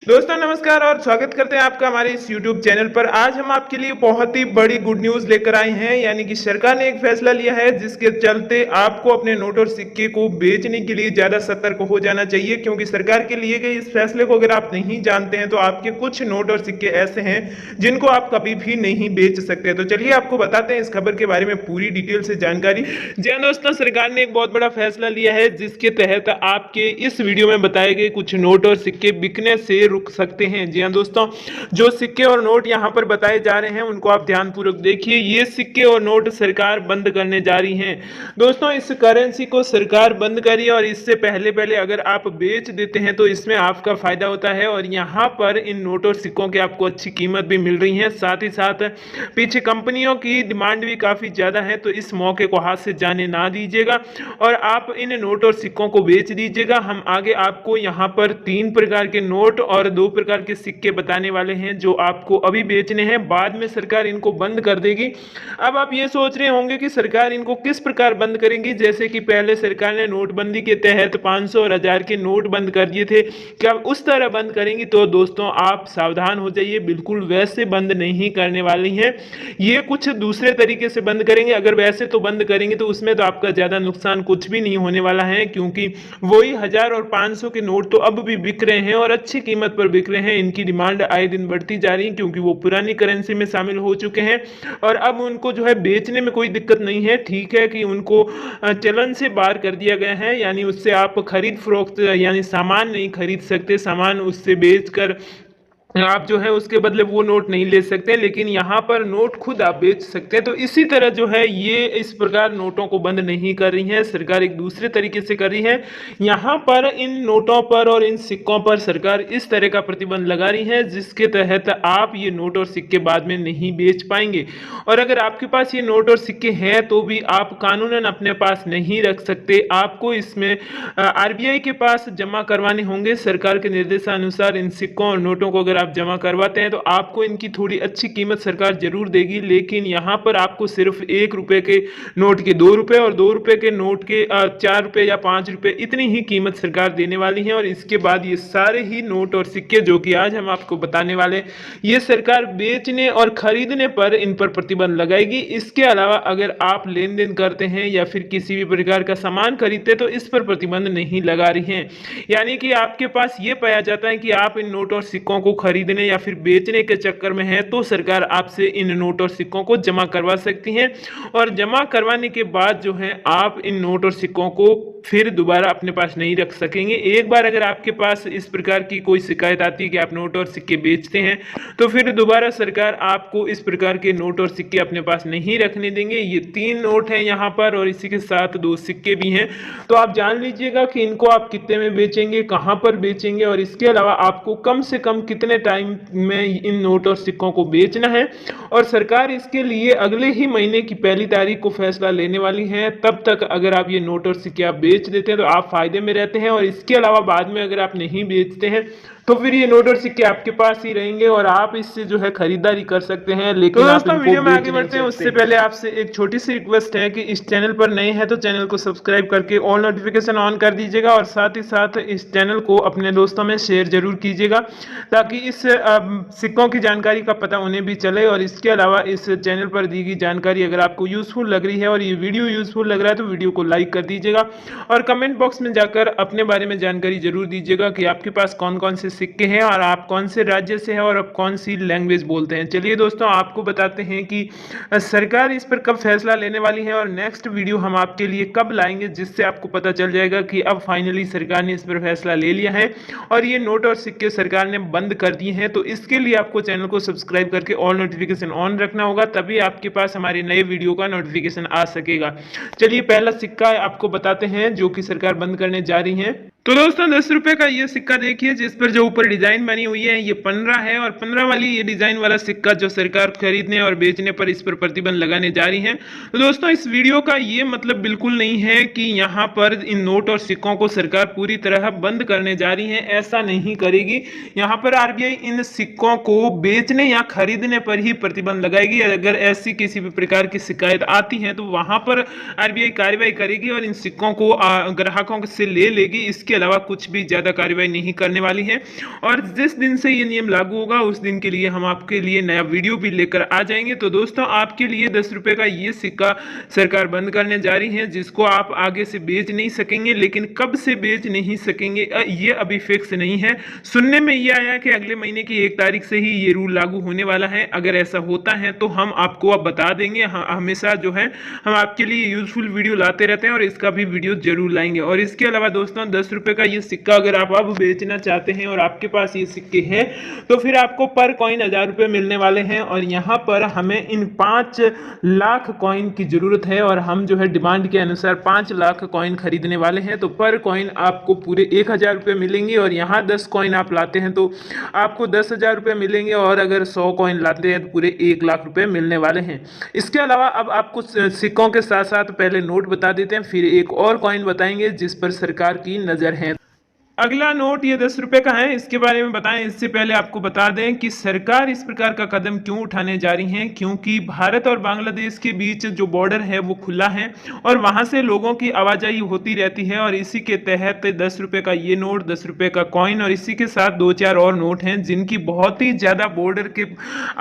दोस्तों नमस्कार और स्वागत करते हैं आपका हमारे इस YouTube चैनल पर। आज हम आपके लिए बहुत ही बड़ी गुड न्यूज़ लेकर आए हैं, यानी कि सरकार ने एक फैसला लिया है जिसके चलते आपको अपने नोट और सिक्के को बेचने के लिए ज़्यादा सतर्क हो जाना चाहिए, क्योंकि सरकार के लिए गए इस फैसले को अगर आप नहीं जानते हैं तो आपके कुछ नोट और सिक्के ऐसे हैं जिनको आप कभी भी नहीं बेच सकते। तो चलिए आपको बताते हैं इस खबर के बारे में पूरी डिटेल से जानकारी। जी हाँ दोस्तों, सरकार ने एक बहुत बड़ा फैसला लिया है जिसके तहत आपके इस वीडियो में बताए गए कुछ नोट और सिक्के बिकने से रुक सकते हैं। जी हाँ दोस्तों, जो सिक्के और नोट यहाँ पर बताए जा रहे हैं उनको आप ध्यानपूर्वक देखिए। ये सिक्के और नोट सरकार बंद करने जा रही है। दोस्तों, इस करेंसी को सरकार बंद करी और इससे पहले पहले अगर आप बेच देते हैं तो इसमें आपका फायदा होता है और यहाँ पर इन नोट और सिक्कों की आपको अच्छी कीमत भी मिल रही है। साथ ही साथ पीछे कंपनियों की डिमांड भी काफ़ी ज़्यादा है, तो इस मौके को हाथ से जाने ना दीजिएगा और आप इन नोट और सिक्कों को बेच दीजिएगा। हम आगे आपको यहाँ पर 3 प्रकार के नोट और 2 प्रकार के सिक्के बताने वाले हैं जो आपको अभी बेचने हैं, बाद में सरकार इनको बंद कर देगी। अब आप ये सोच रहे होंगे कि सरकार इनको किस प्रकार बंद करेंगी। जैसे कि पहले सरकार ने नोटबंदी के तहत 500 और 1000 के नोट बंद कर दिए थे, क्या उस तरह बंद करेंगी? तो दोस्तों आप सावधान हो जाइए, बिल्कुल वैसे बंद नहीं करने वाली हैं। ये कुछ दूसरे तरीके से बंद करेंगे। अगर वैसे तो बंद करेंगे तो उसमें तो आपका ज़्यादा नुकसान कुछ भी नहीं होने वाला है, क्योंकि वही 1000 और 500 के नोट तो अब भी बिक रहे हैं और अच्छी कीमत पर बिक रहे हैं। इनकी डिमांड आए दिन बढ़ती जा रही है क्योंकि वो पुरानी करेंसी में शामिल हो चुके हैं और अब उनको जो है बेचने में कोई दिक्कत नहीं है। ठीक है कि उनको चलन से बाहर कर दिया गया है, यानी उससे आप खरीद फरोख्त यानी सामान नहीं खरीद सकते, सामान उससे बेचकर आप जो है उसके बदले वो नोट नहीं ले सकते, लेकिन यहाँ पर नोट खुद आप बेच सकते हैं। तो इसी तरह जो है ये इस प्रकार नोटों को बंद नहीं कर रही है सरकार, एक दूसरे तरीके से कर रही है। यहाँ पर इन नोटों पर और इन सिक्कों पर सरकार इस तरह का प्रतिबंध लगा रही है जिसके तहत आप ये नोट और सिक्के बाद में नहीं बेच पाएंगे। और अगर आपके पास ये नोट और सिक्के हैं तो भी आप कानूनन अपने पास नहीं रख सकते, आपको इसमें आरबीआई के पास जमा करवाने होंगे। सरकार के निर्देशानुसार इन सिक्कों और नोटों को अगर आप जमा करवाते हैं तो आपको इनकी थोड़ी अच्छी कीमत सरकार जरूर देगी, लेकिन यहाँ पर आपको सिर्फ 1 रुपए के नोट के 2 रुपए और 2 रुपए के नोट के 4 रुपए या 5 रुपए इतनी ही कीमत सरकार देने वाली है। और इसके बाद ये सारे ही नोट और सिक्के जो कि आज हम आपको बताने वाले, ये सरकार बेचने और खरीदने पर इन पर प्रतिबंध लगाएगी। इसके अलावा अगर आप लेन देन करते हैं या फिर किसी भी प्रकार का सामान खरीदते तो इस पर प्रतिबंध नहीं लगा रही है। यानी कि आपके पास ये पाया जाता है कि आप इन नोट और सिक्कों को खरीदने या फिर बेचने के चक्कर में है तो सरकार आपसे इन नोट और सिक्कों को जमा करवा सकती है और जमा करवाने के बाद जो है आप इन नोट और सिक्कों को फिर दोबारा अपने पास नहीं रख सकेंगे। एक बार अगर आपके पास इस प्रकार की कोई शिकायत आती है कि आप नोट और सिक्के बेचते हैं तो फिर दोबारा सरकार आपको इस प्रकार के नोट और सिक्के अपने पास नहीं रखने देंगे। ये 3 नोट हैं यहाँ पर और इसी के साथ 2 सिक्के भी हैं, तो आप जान लीजिएगा कि इनको आप कितने में बेचेंगे, कहाँ पर बेचेंगे और इसके अलावा आपको कम से कम कितने टाइम में इन नोट और सिक्कों को बेचना है। और सरकार इसके लिए अगले ही महीने की 1 तारीख को फैसला लेने वाली है। तब तक अगर आप ये नोट और सिक्के आप बेच देते हैं तो आप फायदे में रहते हैं और इसके अलावा बाद में अगर आप नहीं बेचते हैं तो फिर ये नोट और सिक्के आपके पास ही रहेंगे और आप इससे जो है खरीदारी कर सकते हैं। लेकिन तो दोस्तों वीडियो में आगे बढ़ते हैं उससे पहले आपसे एक छोटी सी रिक्वेस्ट है कि इस चैनल पर नए हैं तो चैनल को सब्सक्राइब करके ऑल नोटिफिकेशन ऑन कर दीजिएगा और साथ ही साथ इस चैनल को अपने दोस्तों में शेयर जरूर कीजिएगा ताकि इस सिक्कों की जानकारी का पता उन्हें भी चले। और इसके अलावा इस चैनल पर दी गई जानकारी अगर आपको यूजफुल लग रही है और ये वीडियो यूजफुल लग रहा है तो वीडियो को लाइक कर दीजिएगा और कमेंट बॉक्स में जाकर अपने बारे में जानकारी जरूर दीजिएगा कि आपके पास कौन कौन से सिक्के हैं और आप कौन से राज्य से हैं और आप कौन सी लैंग्वेज बोलते हैं। चलिए दोस्तों आपको बताते हैं कि सरकार इस पर कब फैसला लेने वाली है और नेक्स्ट वीडियो हम आपके लिए कब लाएंगे, जिससे आपको पता चल जाएगा कि अब फाइनली सरकार ने इस पर फैसला ले लिया है और ये नोट और सिक्के सरकार ने बंद कर दिए हैं। तो इसके लिए आपको चैनल को सब्सक्राइब करके ऑल नोटिफिकेशन ऑन रखना होगा, तभी आपके पास हमारे नए वीडियो का नोटिफिकेशन आ सकेगा। चलिए पहला सिक्का आपको बताते हैं जो कि सरकार बंद करने जा रही है। तो दोस्तों 10 रुपए का ये सिक्का देखिए जिस पर जो ऊपर डिजाइन बनी हुई है ये 15 है और 15 वाली ये डिजाइन वाला सिक्का जो सरकार खरीदने और बेचने पर इस पर प्रतिबंध लगाने जा रही है। तो दोस्तों इस वीडियो का ये मतलब बिल्कुल नहीं है कि यहाँ पर इन नोट और सिक्कों को सरकार पूरी तरह बंद करने जा रही है, ऐसा नहीं करेगी। यहाँ पर आरबीआई इन सिक्कों को बेचने या खरीदने पर ही प्रतिबंध लगाएगी। अगर ऐसी किसी भी प्रकार की शिकायत आती है तो वहां पर आरबीआई कार्रवाई करेगी और इन सिक्कों को ग्राहकों से ले लेगी। इसके इसके अलावा कुछ भी ज़्यादा कार्रवाई नहीं करने वाली है। और जिस दिन से ये नियम लागू होगा उस दिन के लिए हम आपके लिए नया वीडियो भी लेकर आ जाएंगे। तो दोस्तों, आपके लिए 10 रुपये का ये सिक्का सरकार बंद करने जा रही है, जिसको आप आगे से बेच नहीं सकेंगे। लेकिन कब से बेच नहीं सकेंगे ये अभी फिक्स नहीं है। सुनने में ये आया कि अगले महीने की 1 तारीख से ही ये रूल लागू होने वाला है। अगर ऐसा होता है तो हम आपको अब बता देंगे। हमेशा जो है हम आपके लिए यूजफुल वीडियो लाते रहते हैं और इसका भी वीडियो जरूर लाएंगे। और इसके अलावा दोस्तों, 10 रुपये का ये सिक्का अगर आप अब बेचना चाहते हैं और आपके पास ये सिक्के हैं तो फिर आपको पर कॉइन 1000 रुपये मिलने वाले हैं। और यहाँ पर हमें इन 5 लाख कॉइन की जरूरत है और हम जो है डिमांड के अनुसार 5 लाख कॉइन खरीदने वाले हैं। तो पर कॉइन आपको पूरे 1000 रुपये मिलेंगे और यहाँ 10 कॉइन आप लाते हैं तो आपको 10,000 रुपये मिलेंगे। और अगर 100 कॉइन लाते हैं तो पूरे 1 लाख रुपये मिलने वाले हैं। इसके अलावा अब आपको सिक्कों के साथ साथ पहले नोट बता देते हैं, फिर एक और कॉइन बताएंगे जिस पर सरकार की नज़र है। अगला नोट ये 10 रुपये का है, इसके बारे में बताएं। इससे पहले आपको बता दें कि सरकार इस प्रकार का कदम क्यों उठाने जा रही है, क्योंकि भारत और बांग्लादेश के बीच जो बॉर्डर है वो खुला है और वहां से लोगों की आवाजाही होती रहती है। और इसी के तहत 10 रुपये का ये नोट, 10 रुपये का कॉइन और इसी के साथ 2-4 और नोट हैं जिनकी बहुत ही ज़्यादा बॉर्डर के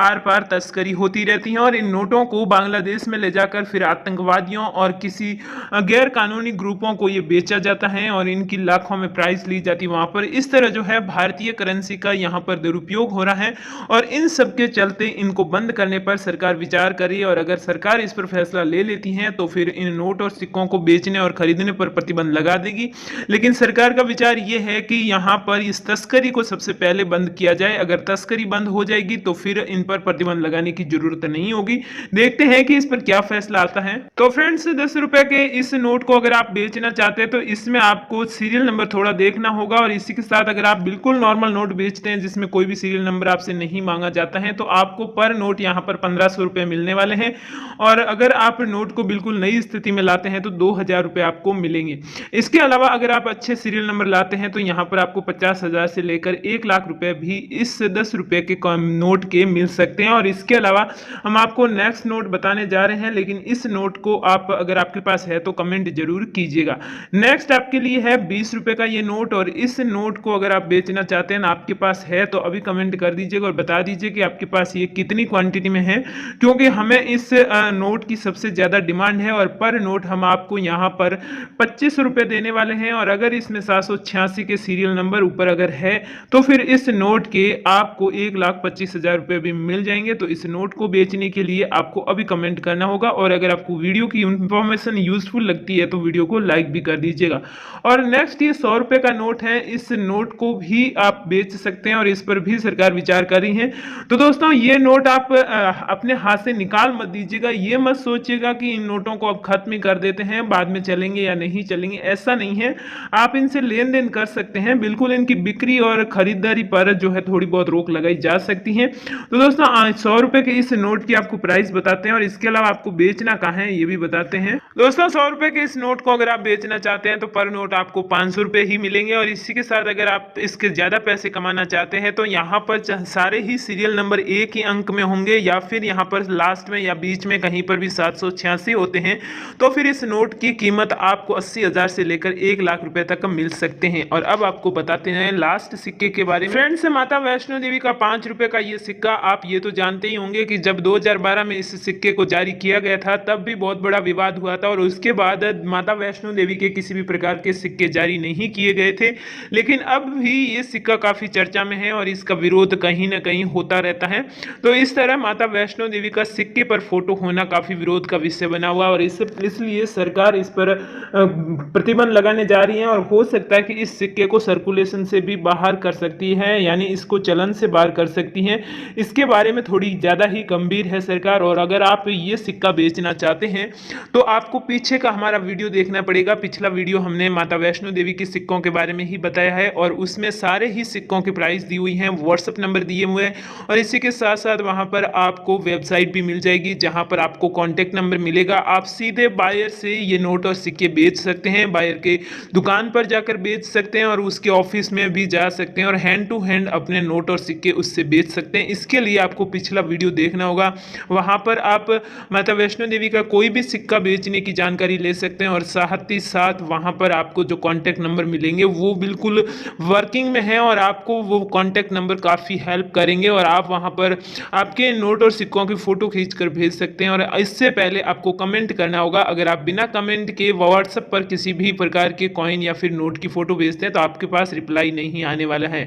आर पार तस्करी होती रहती है। और इन नोटों को बांग्लादेश में ले जाकर फिर आतंकवादियों और किसी गैर कानूनी ग्रुपों को ये बेचा जाता है और इनकी लाखों में प्राइस ली जाती वहां पर। इस तरह जो है भारतीय करेंसी का यहां पर दुरुपयोग हो रहा है और इन सब के चलते इनको बंद करने पर सरकार विचार कर रही है। और अगर सरकार इस पर फैसला ले लेती है तो फिर इन नोट और सिक्कों को बेचने और खरीदने पर प्रतिबंध लगा देगी। लेकिन सरकार का विचार यह है कि यहां पर इस तस्करी को सबसे पहले बंद किया जाए। अगर तस्करी बंद हो जाएगी तो फिर इन पर प्रतिबंध लगाने की जरूरत नहीं होगी। देखते हैं कि इस पर क्या फैसला आता है। तो फ्रेंड्स, 10 रुपए के इस नोट को अगर आप बेचना चाहते हैं तो इसमें आपको सीरियल नंबर थोड़ा देखना होगा। और इसी के साथ अगर आप बिल्कुल नॉर्मल नोट बेचते हैं जिसमें कोई भी सीरियल नंबर आपसे नहीं मांगा जाता है तो आपको पर नोट यहां पर 1500 रुपए मिलने वाले हैं। और अगर आप नोट को बिल्कुल नई स्थिति में लाते हैं तो 2000 रुपए आपको मिलेंगे। इसके अलावा अगर आप अच्छे सीरियल नंबर लाते हैं तो यहां पर आपको 50,000 से लेकर 1 लाख रुपए भी इस 10 रुपए के नोट के मिल सकते हैं। और इसके अलावा हम आपको नेक्स्ट नोट बताने जा रहे हैं, लेकिन इस नोट को आप अगर आपके पास है तो कमेंट जरूर कीजिएगा। नेक्स्ट आपके लिए है 20 रुपए का ये नोट। और इस नोट को अगर आप बेचना चाहते हैं ना, आपके पास है तो अभी कमेंट कर दीजिएगा और बता दीजिए कि आपके पास ये कितनी क्वांटिटी में है, क्योंकि हमें इस नोट की सबसे ज्यादा डिमांड है। और पर नोट हम आपको यहाँ पर 25 रुपए देने वाले हैं। और अगर इसमें 786 के सीरियल नंबर ऊपर अगर है तो फिर इस नोट के आपको 1,25,000 रुपए भी मिल जाएंगे। तो इस नोट को बेचने के लिए आपको अभी कमेंट करना होगा। और अगर आपको वीडियो की इंफॉर्मेशन यूजफुल लगती है तो वीडियो को लाइक भी कर दीजिएगा। और नेक्स्ट ये 100 रुपए का नोट है, इस नोट को भी आप बेच सकते हैं और इस पर भी सरकार विचार कर रही है। तो दोस्तों, ये नोट आप अपने हाथ से निकाल मत दीजिएगा। ये मत सोचिएगा कि इन नोटों को अब खत्म ही कर देते हैं, बाद में चलेंगे या नहीं चलेंगे, ऐसा नहीं है। आप इनसे लेन देन कर सकते हैं, बिल्कुल इनकी बिक्री और खरीदारी पर जो है थोड़ी बहुत रोक लगाई जा सकती है। तो दोस्तों, 100 रुपए के इस नोट की आपको प्राइस बताते हैं और इसके अलावा आपको बेचना कहाँ है ये भी बताते हैं। दोस्तों, 100 रुपए के इस नोट को अगर आप बेचना चाहते हैं तो पर नोट आपको 500 रुपए ही मिलेंगे। और इसी के साथ अगर आप इसके ज्यादा पैसे कमाना चाहते हैं तो यहाँ पर सारे ही सीरियल नंबर एक ही अंक में होंगे या फिर यहाँ पर लास्ट में या बीच में कहीं पर भी 786 होते हैं। तो फिर इस नोट की कीमत आपको 80,000 से लेकर 1 लाख रुपए तक मिल सकते हैं। और अब आपको बताते हैं लास्ट सिक्के के बारे में। फ्रेंड्स, माता वैष्णो देवी का 5 रुपए का ये सिक्का, आप ये तो जानते ही होंगे कि जब 2012 में इस सिक्के को जारी किया गया था तब भी बहुत बड़ा विवाद हुआ था। और उसके बाद माता वैष्णो देवी के किसी भी प्रकार के सिक्के जारी नहीं किए गए थे। लेकिन अब भी ये सिक्का काफी चर्चा में है और इसका विरोध कहीं ना कहीं होता रहता है। तो इस तरह माता वैष्णो देवी का सिक्के पर फोटो होना काफी विरोध का विषय बना हुआ और इसलिए सरकार इस पर प्रतिबंध लगाने जा रही है। और हो सकता है कि इस सिक्के को सर्कुलेशन से भी बाहर कर सकती है, यानी इसको चलन से बाहर कर सकती है। इसके बारे में थोड़ी ज्यादा ही गंभीर है सरकार। और अगर आप ये सिक्का बेचना चाहते हैं तो आपको पीछे का हमारा वीडियो देखना पड़ेगा। पिछला वीडियो हमने माता वैष्णो देवी के सिक्कों के बारे में ही बताया है और उसमें सारे ही सिक्कों की प्राइस दी हुई है, व्हाट्सएप नंबर दिए हुए हैं। और इसी के साथ साथ वहां पर आपको वेबसाइट भी मिल जाएगी जहां पर आपको कॉन्टेक्ट नंबर मिलेगा। आप सीधे बायर से ये नोट और सिक्के बेच सकते हैं, बायर के दुकान पर जाकर बेच सकते हैं और उसके ऑफिस में भी जा सकते हैं और हैंड टू हैंड अपने नोट और सिक्के उससे बेच सकते हैं। इसके लिए आपको पिछला वीडियो देखना होगा, वहां पर आप माता वैष्णो देवी का कोई भी सिक्का बेचने की जानकारी ले सकते हैं और साथ ही साथ वहां पर आपको जो कॉन्टेक्ट नंबर मिलेंगे वो बिल्कुल वर्किंग में है और आपको वो कॉन्टैक्ट नंबर काफ़ी हेल्प करेंगे और आप वहाँ पर आपके नोट और सिक्कों की फ़ोटो खींच कर भेज सकते हैं। और इससे पहले आपको कमेंट करना होगा। अगर आप बिना कमेंट के व्हाट्सएप पर किसी भी प्रकार के कॉइन या फिर नोट की फ़ोटो भेजते हैं तो आपके पास रिप्लाई नहीं आने वाला है।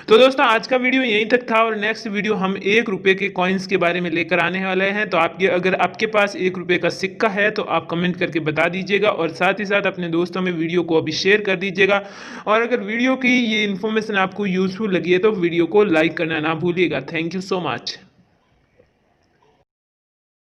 तो दोस्तों आज का वीडियो यहीं तक था और नेक्स्ट वीडियो हम 1 रुपये के कॉइन्स के बारे में लेकर आने वाले हैं। तो आपके अगर आपके पास 1 रुपये का सिक्का है तो आप कमेंट करके बता दीजिएगा और साथ ही साथ अपने दोस्तों में वीडियो को अभी शेयर कर दीजिएगा। और अगर वीडियो की ये इन्फॉर्मेशन आपको यूजफुल लगी है तो वीडियो को लाइक करना ना भूलिएगा। Thank you so much.